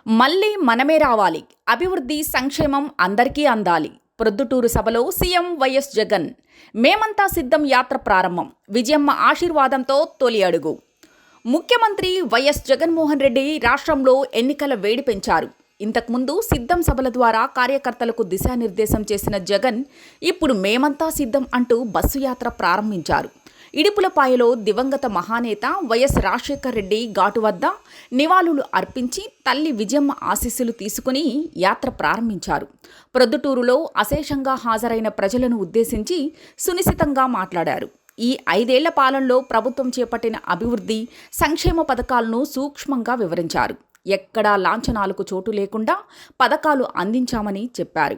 మళ్ళీ మనమే రావాలి. అభివృద్ధి, సంక్షేమం అందరికీ అందాలి. ప్రొద్దుటూరు సభలో సీఎం వైఎస్ జగన్. మేమంతా సిద్ధం యాత్ర ప్రారంభం. విజయమ్మ ఆశీర్వాదంతో తొలి అడుగు. ముఖ్యమంత్రి వైఎస్ జగన్మోహన్ రెడ్డి రాష్ట్రంలో ఎన్నికల వేడి పెంచారు. ఇంతకుముందు సిద్ధం సభల ద్వారా కార్యకర్తలకు దిశానిర్దేశం చేసిన జగన్ ఇప్పుడు మేమంతా సిద్ధం అంటూ బస్సు యాత్ర ప్రారంభించారు. ఇడుపులపాయలో దివంగత మహానేత వైఎస్ రాజశేఖర్ రెడ్డి ఘాటు వద్ద నివాళులు అర్పించి తల్లి విజయమ్మ ఆశీస్సులు తీసుకుని యాత్ర ప్రారంభించారు. ప్రొద్దుటూరులో అశేషంగా హాజరైన ప్రజలను ఉద్దేశించి సునిశితంగా మాట్లాడారు. ఈ 5 ఏళ్ల పాలనలో ప్రభుత్వం చేపట్టిన అభివృద్ధి, సంక్షేమ పథకాలను సూక్ష్మంగా వివరించారు. ఎక్కడా లాంఛనాలకు చోటు లేకుండా పథకాలు అందించామని చెప్పారు.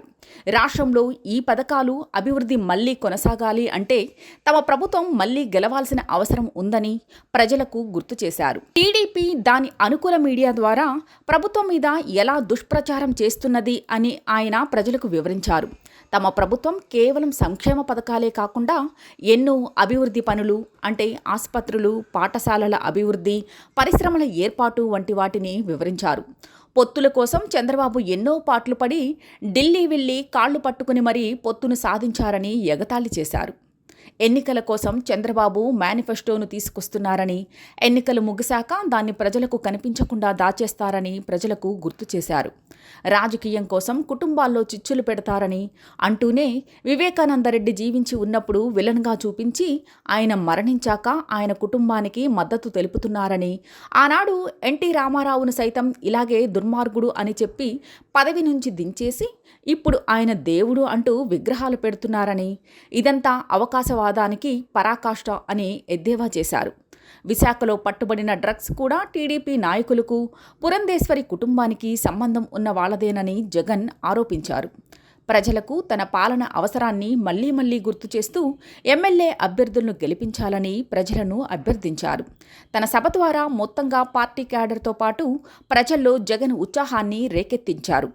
రాష్ట్రంలో ఈ పథకాలు, అభివృద్ధి మళ్లీ కొనసాగాలి అంటే తమ ప్రభుత్వం మళ్లీ గెలవాల్సిన అవసరం ఉందని ప్రజలకు గుర్తు చేశారు. టీడీపీ దాని అనుకూల మీడియా ద్వారా ప్రభుత్వం మీద ఎలా దుష్ప్రచారం చేస్తున్నది అని ఆయన ప్రజలకు వివరించారు. తమ ప్రభుత్వం కేవలం సంక్షేమ పథకాలే కాకుండా ఎన్నో అభివృద్ధి పనులు అంటే ఆసుపత్రులు, పాఠశాలల అభివృద్ధి, పరిశ్రమల ఏర్పాటు వంటి వాటిని వివరించారు. పొత్తుల కోసం చంద్రబాబు ఎన్నో పాట్లు పడి ఢిల్లీ వెళ్లి కాళ్లు పట్టుకుని మరీ పొత్తును సాధించారని ఎగతాళి చేశారు. ఎన్నికల కోసం చంద్రబాబు మేనిఫెస్టోను తీసుకొస్తున్నారని, ఎన్నికలు ముగిశాక దాన్ని ప్రజలకు కనిపించకుండా దాచేస్తారని ప్రజలకు గుర్తు చేశారు. రాజకీయం కోసం కుటుంబాల్లో చిచ్చులు పెడతారని అంటూనే వివేకానందరెడ్డి జీవించి ఉన్నప్పుడు విలన్గా చూపించి ఆయన మరణించాక ఆయన కుటుంబానికి మద్దతు తెలుపుతున్నారని, ఆనాడు ఎన్టీ రామారావును సైతం ఇలాగే దుర్మార్గుడు అని చెప్పి పదవి నుంచి దించేసి ఇప్పుడు ఆయన దేవుడు అంటూ విగ్రహాలు పెడుతున్నారని, ఇదంతా అవకాశవాదానికి పరాకాష్ట అని ఎద్దేవా చేశారు. విశాఖలో పట్టుబడిన డ్రగ్స్ కూడా టీడీపీ నాయకులకు, పురంధేశ్వరి కుటుంబానికి సంబంధం ఉన్న వాళ్లదేనని జగన్ ఆరోపించారు. ప్రజలకు తన పాలన అవసరాన్ని మళ్లీ గుర్తు చేస్తూ ఎమ్మెల్యే అభ్యర్థులను గెలిపించాలని ప్రజలను అభ్యర్థించారు. తన సభ ద్వారా మొత్తంగా పార్టీ క్యాడర్తో పాటు ప్రజల్లో జగన్ ఉత్సాహాన్ని రేకెత్తించారు.